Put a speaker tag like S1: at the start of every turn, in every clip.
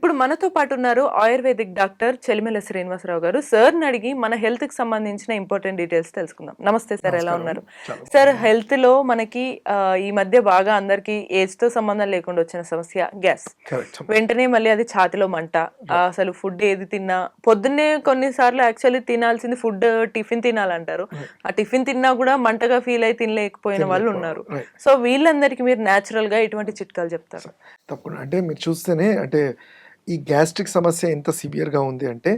S1: ఇప్పుడు మనతో పాటు ఉన్నారు ఆయుర్వేదిక్ డాక్టర్ చెలిమెల శ్రీనివాసరావు గారు. సార్‌ని అడిగి మన హెల్త్‌కి సంబంధించిన ఇంపార్టెంట్ డీటెయిల్స్ తెలుసుకుందాం. నమస్తే సార్, ఎలా
S2: నమస్కారం
S1: ఉన్నారు?
S2: అండి. చాలా
S1: సార్,
S2: బాగున్నాను.
S1: హెల్త్‌లో మనకి ఈ మధ్య బాగా అందరికి ఏజ్‌తో సంబంధం లేకుండా వచ్చిన సమస్య గ్యాస్.
S2: కరెక్ట్.
S1: వెంటనే మళ్ళీ అది ఛాతీలో మంట.
S2: రైట్.
S1: అసలు ఫుడ్ ఏది తిన్నా పొద్దున్నే కొన్ని సార్లు యాక్చువల్లీ తినాల్సింది ఫుడ్ టిఫిన్ తినాలంటారు.
S2: రైట్.
S1: ఆ టిఫిన్ తిన్నా కూడా మంటగా ఫీల్ అయ్యి తినలేకపోయిన వాళ్ళు
S2: తినలేకపోవడం.
S1: ఉన్నారు.
S2: రైట్.
S1: సో వీళ్ళందరికీ మీరు నేచురల్‌గా ఎటువంటి చిట్కాలు చెప్తారు?
S2: తప్పకుండా. అంటే మీరు చూస్తేనే అంటే ఈ గ్యాస్ట్రిక్ సమస్య ఎంత సివియర్‌గా ఉంది అంటే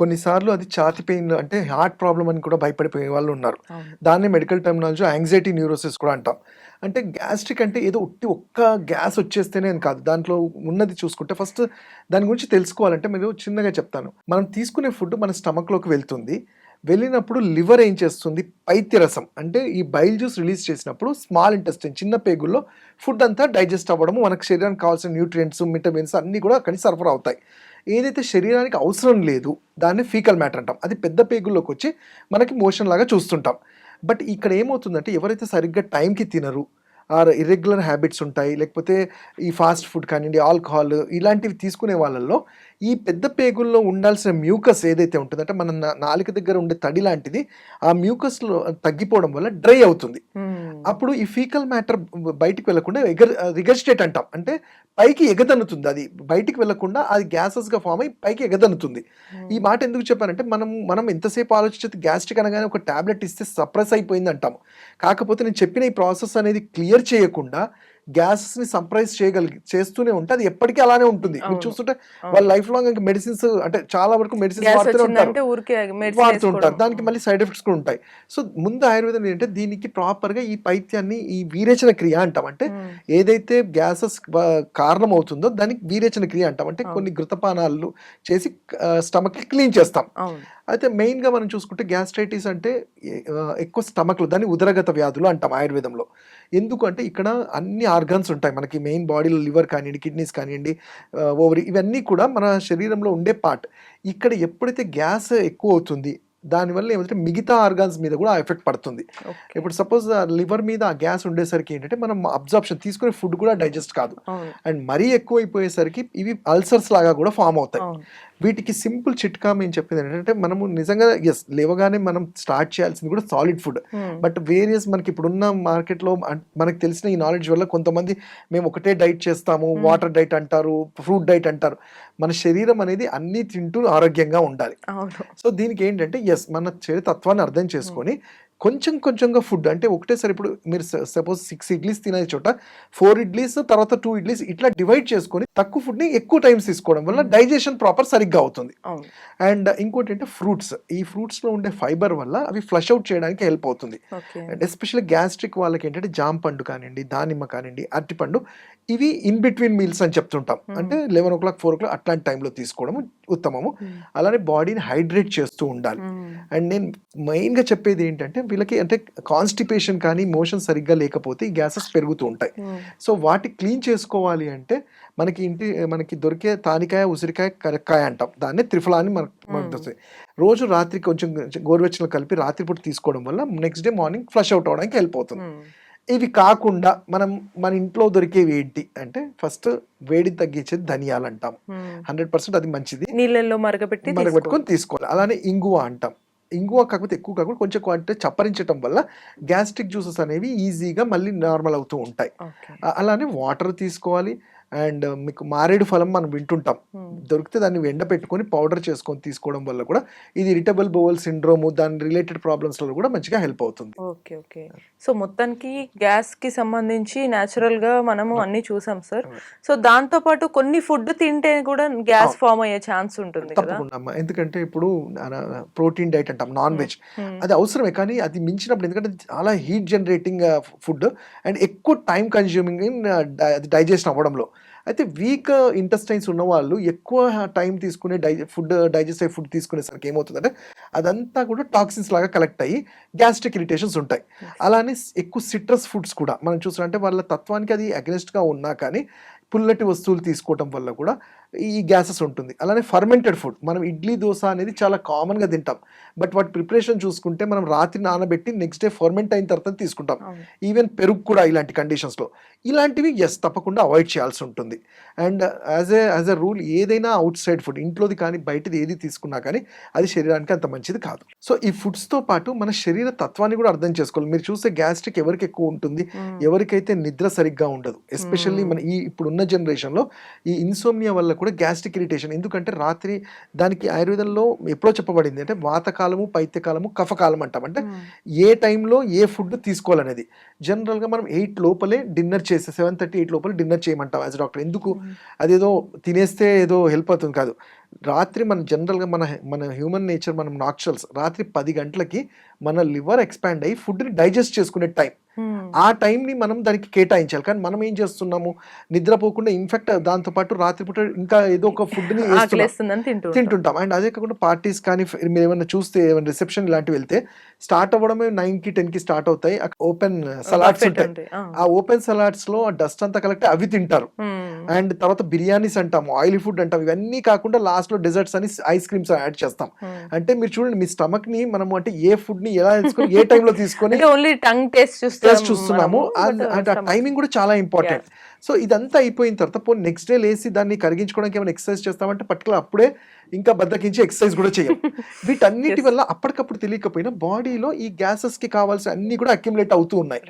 S2: కొన్నిసార్లు అది ఛాతీ పెయిన్ అంటే హార్ట్ ప్రాబ్లమ్ అని కూడా భయపడిపోయే వాళ్ళు ఉన్నారు.
S1: అవును.
S2: దాన్నే మెడికల్ టెర్మినాలజీలో యాంగ్జైటీ న్యూరోసిస్ కూడా అంటాం. అంటే గ్యాస్ట్రిక్ అంటే ఏదో ఒక్క గ్యాస్ వచ్చేస్తేనే అని కాదు. దాంట్లో ఉన్నది చూసుకుంటే ఫస్ట్ దాని గురించి తెలుసుకోవాలంటే మీరు చిన్నగా చెప్తాను. మనం తీసుకునే ఫుడ్ మన స్టమక్‌లోకి వెళ్తుంది. వెళ్ళినప్పుడు లివర్ ఏం చేస్తుంది? పైత్యరసం అంటే ఈ బైల్ జ్యూస్ రిలీజ్ చేసినప్పుడు స్మాల్ ఇంటెస్టైన్ చిన్న పేగుల్లో ఫుడ్ అంతా డైజెస్ట్ అవ్వడము, మనకు శరీరానికి కావాల్సిన న్యూట్రియంట్స్, విటమిన్స్ అన్నీ కూడా అక్కడికి సరఫరా అవుతాయి. ఏదైతే శరీరానికి అవసరం లేదు దాన్ని ఫీకల్ మ్యాటర్ అంటాం. అది పెద్ద పేగుల్లోకి వచ్చి మనకి మోషన్ లాగా చూస్తుంటాం. బట్ ఇక్కడ ఏమవుతుందంటే ఎవరైతే సరిగ్గా టైంకి తినరు, ఆర్ ఇర్రెగ్యులర్ హ్యాబిట్స్ ఉంటాయి, లేకపోతే ఈ ఫాస్ట్ ఫుడ్ కానివ్వండి, ఆల్కహాల్ ఇలాంటివి తీసుకునే వాళ్ళల్లో ఈ పెద్ద పేగుల్లో ఉండాల్సిన మ్యూకస్ ఏదైతే ఉంటుందో అంటే మన నాలుక దగ్గర ఉండే తడి లాంటిది ఆ మ్యూకస్లో తగ్గిపోవడం వల్ల డ్రై అవుతుంది. అప్పుడు ఈ ఫీకల్ మ్యాటర్ బయటికి వెళ్లకుండా రిగర్స్టేట్ అంటాం. అంటే పైకి ఎగదన్నుతుంది. అది బయటికి వెళ్లకుండా అది గ్యాసెస్గా ఫామ్ అయ్యి పైకి ఎగదన్నుతుంది. ఈ మాట ఎందుకు చెప్పానంటే మనం ఎంతసేపు ఆలోచించి గ్యాస్ట్రిక్ అనగానే ఒక టాబ్లెట్ ఇస్తే సప్రెస్ అయిపోయింది అంటాము. కాకపోతే నేను చెప్పిన ఈ ప్రాసెస్ అనేది క్లియర్ చేయకుండా గ్యాసెస్ని సంప్రైజ్ చేస్తూనే ఉంటే అది ఎప్పటికీ అలానే ఉంటుంది. మీరు చూస్తుంటే వాళ్ళ లైఫ్ లాంగ్ ఇంకా మెడిసిన్స్ అంటే చాలా వరకు మెడిసిన్స్ వాడుతూనే ఉంటారు, వాడుతూ ఉంటారు. దానికి మళ్ళీ సైడ్ ఎఫెక్ట్స్ కూడా ఉంటాయి. సో ముందు ఆయుర్వేదం ఏంటంటే దీనికి ప్రాపర్గా ఈ పైత్యాన్ని ఈ వీరేచన క్రియ అంటాం. అంటే ఏదైతే గ్యాసెస్ కారణం అవుతుందో దానికి వీరేచన క్రియ అంటాం. అంటే కొన్ని ఘృతపానాలు చేసి స్టమక్ క్లీన్ చేస్తాం. అయితే మెయిన్గా మనం చూసుకుంటే గ్యాస్ట్రైటిస్ అంటే ఎక్కువ స్టమక్లో దాన్ని ఉదరగత వ్యాధులు అంటాం ఆయుర్వేదంలో. ఎందుకు అంటే ఇక్కడ అన్ని ఆర్గన్స్ ఉంటాయి మనకి, మెయిన్ బాడీలో లివర్ కానివ్వండి, కిడ్నీస్ కానివ్వండి, ఓవరీ ఇవన్నీ కూడా మన శరీరంలో ఉండే పార్ట్. ఇక్కడ ఎప్పుడైతే గ్యాస్ ఎక్కువ అవుతుంది దానివల్ల ఏమంటే మిగతా ఆర్గాన్స్ మీద కూడా ఎఫెక్ట్ పడుతుంది. ఇప్పుడు సపోజ్ లివర్ మీద ఆ గ్యాస్ ఉండేసరికి ఏంటంటే మనం అబ్జార్ప్షన్ తీసుకునే ఫుడ్ కూడా డైజెస్ట్ కాదు. అండ్ మరీ ఎక్కువ అయిపోయేసరికి ఇవి అల్సర్స్ లాగా కూడా ఫామ్ అవుతాయి. వీటికి సింపుల్ చిట్కా మేము చెప్పేది ఏంటంటే మనము నిజంగా లేవగానే మనం స్టార్ట్ చేయాల్సింది కూడా సాలిడ్ ఫుడ్. బట్ వేరియస్ మనకి ఇప్పుడున్న మార్కెట్లో మనకు తెలిసిన ఈ నాలెడ్జ్ వల్ల కొంతమంది మేము ఒకటే డైట్ చేస్తాము, వాటర్ డైట్ అంటారు, ఫ్రూట్ డైట్ అంటారు. మన శరీరం అనేది అన్ని తింటూ ఆరోగ్యంగా ఉండాలి. సో దీనికి ఏంటంటే మన తత్వాన్ని అర్థం చేసుకొని కొంచెం కొంచెంగా ఫుడ్ అంటే ఒకటేసారి ఇప్పుడు మీరు సపోజ్ 6 ఇడ్లీస్ తినే చోట 4 ఇడ్లీస్ తర్వాత 2 ఇడ్లీస్ ఇట్లా డివైడ్ చేసుకొని తక్కువ ఫుడ్ని ఎక్కువ టైమ్స్ తీసుకోవడం వల్ల డైజెషన్ ప్రాపర్ సరిగ్గా అవుతుంది. అండ్ ఇంకోటి అంటే ఫ్రూట్స్, ఈ ఫ్రూట్స్లో ఉండే ఫైబర్ వల్ల అవి ఫ్లష్ అవుట్ చేయడానికి హెల్ప్ అవుతుంది. అండ్ ఎస్పెషల్లీ గ్యాస్ట్రిక్ వాళ్ళకి ఏంటంటే జామ పండు కానివ్వండి, దానిమ్మ కానివ్వండి, అరటిపండు ఇవి ఇన్ బిట్వీన్ మీల్స్ అని చెప్తుంటాం. అంటే 11 o'clock 4 o'clock అట్లాంటి టైంలో తీసుకోవడం ఉత్తమము. అలానే బాడీని హైడ్రేట్ చేస్తూ ఉండాలి. అండ్ నేను మెయిన్గా చెప్పేది ఏంటంటే వీళ్ళకి అంటే కాన్స్టిపేషన్ కానీ మోషన్ సరిగ్గా లేకపోతే ఈ గ్యాసెస్ పెరుగుతూ ఉంటాయి. సో వాటి క్లీన్ చేసుకోవాలి అంటే మనకి దొరికే తానికాయ, ఉసిరికాయ, కరక్కాయ అంటాం. దాన్ని త్రిఫలా అని మనకు రోజు రాత్రి కొంచెం గోరువెచ్చలు కలిపి రాత్రిపూట తీసుకోవడం వల్ల next day morning flush out అవడానికి హెల్ప్ అవుతుంది. ఇవి కాకుండా మన ఇంట్లో దొరికేవి ఏంటి అంటే ఫస్ట్ వేడిని తగ్గించేది ధనియాలు అంటాం. 100% అది మంచిది.
S1: నీళ్ళల్లో మరగబెట్టుకొని
S2: తీసుకోవాలి. అలానే ఇంగువ అంటాం. ఇంగువ కాకపోతే ఎక్కువ కాకుండా కొంచెం క్వాంటిటీ చప్పరించడం వల్ల గ్యాస్ట్రిక్ జ్యూసెస్ అనేవి ఈజీగా మళ్ళీ నార్మల్ అవుతూ ఉంటాయి. అలానే వాటర్ తీసుకోవాలి. అండ్ మీకు మారేడు ఫలం మనం వింటుంటాం, దొరికితే దాన్ని ఎండపెట్టుకొని పౌడర్ చేసుకొని తీసుకోవడం వల్ల కూడా ఇది ఇరిటబుల్ బౌల్ సిండ్రోమ్ దాని రిలేటెడ్ ప్రాబ్లమ్స్లో కూడా మంచిగా హెల్ప్ అవుతుంది.
S1: ఓకే. సో మొత్తానికి గ్యాస్కి సంబంధించి న్యాచురల్గా మనము అన్ని చూసాం సార్. సో దాంతో పాటు కొన్ని ఫుడ్ తింటే కూడా గ్యాస్ ఫామ్ అయ్యే ఛాన్స్ ఉంటుంది కదా?
S2: తప్పకుండా అమ్మా. ఎందుకంటే ఇప్పుడు ప్రోటీన్ డైట్ అంటాం, నాన్ వెజ్ అది అవసరమే, కానీ అది మించినప్పుడు ఎందుకంటే చాలా హీట్ జనరేటింగ్ ఫుడ్ అండ్ ఎక్కువ టైం కన్జ్యూమింగ్ ఇన్ డైజెషన్ అవ్వడంలో. అయితే వీక్ ఇంటెస్టైన్స్ ఉన్న వాళ్ళు ఎక్కువ టైం తీసుకునే డైజెస్ట్ అయ్యే ఫుడ్ తీసుకునేసరికి ఏమవుతుందంటే అదంతా కూడా టాక్సిన్స్ లాగా కలెక్ట్ అయ్యి గ్యాస్ట్రిక్ ఇరిటేషన్స్ ఉంటాయి. అలానే ఎక్కువ సిట్రస్ ఫుడ్స్ కూడా మనం చూస్తున్నాం. అంటే వాళ్ళ తత్వానికి అది అగెనిస్ట్గా ఉన్నా కానీ పుల్లటి వస్తువులు తీసుకోవటం వల్ల కూడా ఈ గ్యాసెస్ ఉంటుంది. అలానే ఫర్మెంటెడ్ ఫుడ్, మనం ఇడ్లీ, దోస అనేది చాలా కామన్‌గా తింటాం. బట్ వాటి ప్రిపరేషన్ చూసుకుంటే మనం రాత్రి నానబెట్టి నెక్స్ట్ డే ఫర్మెంట్ అయిన తర్వాత తీసుకుంటాం.
S1: అవును.
S2: ఈవెన్ పెరుగు కూడా ఇలాంటి కండిషన్స్‌లో. ఇలాంటివి తప్పకుండా అవాయిడ్ చేయాల్సి ఉంటుంది. అండ్ యాజ్ ఎ రూల్ ఏదైనా ఔట్ సైడ్ ఫుడ్, ఇంట్లోది కానీ బయటది ఏది తీసుకున్నా కానీ అది శరీరానికి అంత మంచిది కాదు. సో ఈ ఫుడ్స్‌తో పాటు మన శరీర తత్వాన్ని కూడా అర్థం చేసుకోవాలి. మీరు చూస్తే గ్యాస్ట్రిక్ ఎవరికి ఎక్కువ ఉంటుంది, ఎవరికైతే నిద్ర సరిగ్గా ఉండదు. ఎస్పెషల్లీ మన ఇప్పుడున్న జనరేషన్‌లో ఈ ఇన్సోమ్నియా వల్ల కూడా గ్యాస్ట్రిక్ ఇరిటేషన్. ఎందుకంటే రాత్రి దానికి ఆయుర్వేదంలో ఎప్పుడో చెప్పబడింది. అంటే వాతకాలము, పైత్యకాలము, కఫకాలం అంటాం. అంటే ఏ టైంలో ఏ ఫుడ్ తీసుకోవాలనేది. జనరల్‌గా మనం 8 లోపలే డిన్నర్ చేసి 7:30, 8 లోపల డిన్నర్ చేయమంటాం యాజ్ డాక్టర్. ఎందుకు? అదేదో తినేస్తే ఏదో హెల్ప్ అవుతుంది కాదు. రాత్రి మన జనరల్‌గా మన హ్యూమన్ నేచర్, మనం నాచురల్స్ రాత్రి 10 గంటలకి మన లివర్ ఎక్స్పాండ్ అయ్యి ఫుడ్‌ని డైజెస్ట్ చేసుకునే టైం. ఆ టైంని మనం దానికి కేటాయించాలి. కానీ మనం ఏం చేస్తున్నాము, నిద్రపోకుండా ఇన్ఫాక్ట్ దాంతో పాటు రాత్రిపూట ఇంకా ఏదో ఒక ఫుడ్‌ని తింటుంటాం. అండ్ అదే కాకుండా పార్టీస్ కానీ మీరు ఏమైనా చూస్తే ఏమైనా రిసెప్షన్ ఇలాంటివి వెళ్తే స్టార్ట్ అవ్వడమే 9కి 10కి స్టార్ట్ అవుతాయి. ఓపెన్ సలాడ్స్ ఉంటాయి. ఆ ఓపెన్ సలాడ్స్‌లో డస్ట్ అంతా కలెక్ట్ అవి తింటారు. అండ్ తర్వాత బిర్యానీస్ అంటాము, ఆయిలీ ఫుడ్ అంటాం. ఇవన్నీ కాకుండా లాస్ట్‌లో డెజర్ట్స్ అని ఐస్ క్రీమ్స్ యాడ్ చేస్తాం. అంటే మీరు చూడండి, మీ స్టమక్ ని మనం అంటే ఏ ఫుడ్ ని ఎలా తీసుకొని ఏ టైంలో తీసుకొని
S1: ఓన్లీ టంగ్ టేస్ట్
S2: చూస్తున్నాము. అంటే ఆ టైమింగ్ కూడా చాలా ఇంపార్టెంట్. సో ఇదంతా అయిపోయిన తర్వాత నెక్స్ట్ డే లేసి దాన్ని కరిగించుకోవడానికి ఏమైనా ఎక్సర్సైజ్ చేస్తామంటే పర్టికులర్ అప్పుడే ఇంకా బద్దకించి ఎక్సర్సైజ్ కూడా చేయం. వీటన్నిటి వల్ల అప్పటికప్పుడు తెలియకపోయినా బాడీలో ఈ గ్యాసెస్ కి కావాల్సిన అన్ని కూడా అక్యుములేట్ అవుతూ ఉన్నాయి.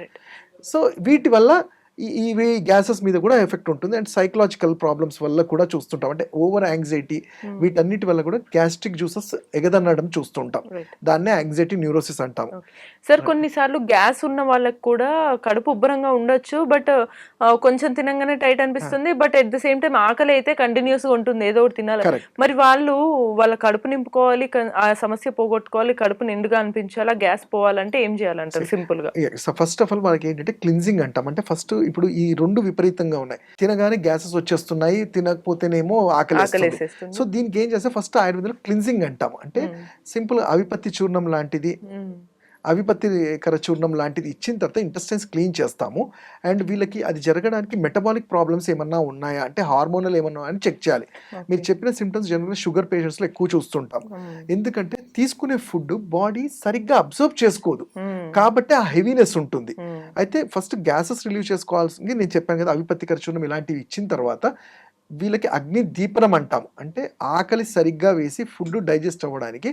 S2: సో వీటి వల్ల ఇవి గ్యాసెస్ మీద కూడా ఎఫెక్ట్ ఉంటుంది. అండ్ సైకలాజికల్ ప్రాబ్లమ్స్ వల్ల కూడా చూస్తుంటాం. అంటే ఓవర్ యాంగ్జైటీ, వీటన్నిటి వల్ల కూడా గ్యాస్ట్రిక్ జ్యూసెస్ ఎగదన్నడం చూస్తుంటాం. దాన్నే యాంగ్జైటీ న్యూరోసిస్ అంటాం.
S1: సార్ కొన్నిసార్లు గ్యాస్ ఉన్న వాళ్ళకి కూడా కడుపు ఉబ్బరంగా ఉండొచ్చు, బట్ కొంచెం తినంగానే టైట్ అనిపిస్తుంది, but at the same time ఆకలి అయితే కంటిన్యూస్ గా ఉంటుంది, ఏదో ఒకటి తినాలి. మరి వాళ్ళ కడుపు నింపుకోవాలి, ఆ సమస్య పోగొట్టుకోవాలి, కడుపు నిండుగా అనిపించాలా, గ్యాస్ పోవాలంటే ఏం చేయాలంటారు సింపుల్ గా?
S2: ఫస్ట్ ఆఫ్ ఆల్ మనకి ఏంటంటే క్లిన్జింగ్ అంటాం. అంటే ఫస్ట్ ఇప్పుడు ఈ రెండు విపరీతంగా ఉన్నాయి. తినగానే గ్యాసెస్ వచ్చేస్తున్నాయి, తినకపోతేనేమో ఆకలి. సో దీనికి ఏం చేస్తే ఫస్ట్ ఆయుర్వేదంలో క్లిన్జింగ్ అంటాం. అంటే సింపుల్ అవిపత్తి చూర్ణం లాంటిది, అవిపత్తికర చూర్ణం లాంటిది ఇచ్చిన తర్వాత ఇంటెస్టైన్స్ క్లీన్ చేస్తాము. అండ్ వీళ్ళకి అది జరగడానికి మెటబాలిక్ ప్రాబ్లమ్స్ ఏమన్నా ఉన్నాయా, అంటే హార్మోనల్ ఏమన్నా అని చెక్ చేయాలి. మీరు చెప్పిన సిమ్టమ్స్ జనరల్గా షుగర్ పేషెంట్స్లో ఎక్కువ చూస్తుంటాం. ఎందుకంటే తీసుకునే ఫుడ్ బాడీ సరిగ్గా అబ్జర్వ్ చేసుకోదు, కాబట్టి ఆ హెవీనెస్ ఉంటుంది. అయితే ఫస్ట్ గ్యాసెస్ రిలీవ్ చేసుకోవాల్సింది నేను చెప్పాను కదా, అవిపత్తికర చూర్ణం ఇలాంటివి ఇచ్చిన తర్వాత వీళ్ళకి అగ్ని దీపనం అంటాం. అంటే ఆకలి సరిగ్గా వేసి ఫుడ్ డైజెస్ట్ అవ్వడానికి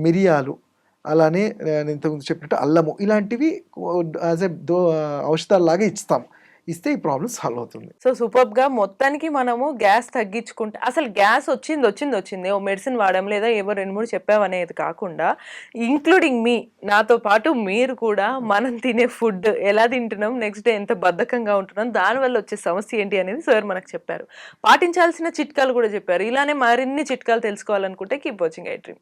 S2: మిరియాలు, అలానే నేను ఇంతకుముందు చెప్పినట్టు అల్లము, ఇలాంటివి యాజ్ ఎ ఔషధాలలాగా ఇస్తాము. ఇస్తే ఈ ప్రాబ్లమ్ సాల్వ్ అవుతుంది.
S1: సో సూపర్ గా మొత్తానికి మనము గ్యాస్ తగ్గించుకుంటే, అసలు గ్యాస్ వచ్చింది ఓ మెడిసిన్ వాడడం లేదా ఏవో 2-3 చెప్పావనేది కాకుండా, ఇంక్లూడింగ్ నాతో పాటు మీరు కూడా మనం తినే ఫుడ్ ఎలా తింటున్నాం, నెక్స్ట్ డే ఎంత బద్ధకంగా ఉంటున్నాం, దానివల్ల వచ్చే సమస్య ఏంటి అనేది సార్ మనకు చెప్పారు. పాటించాల్సిన చిట్కాలు కూడా చెప్పారు. ఇలానే మరిన్ని చిట్కాలు తెలుసుకోవాలనుకుంటే కీప్ వాచింగ్ ఐ డ్రీమ్.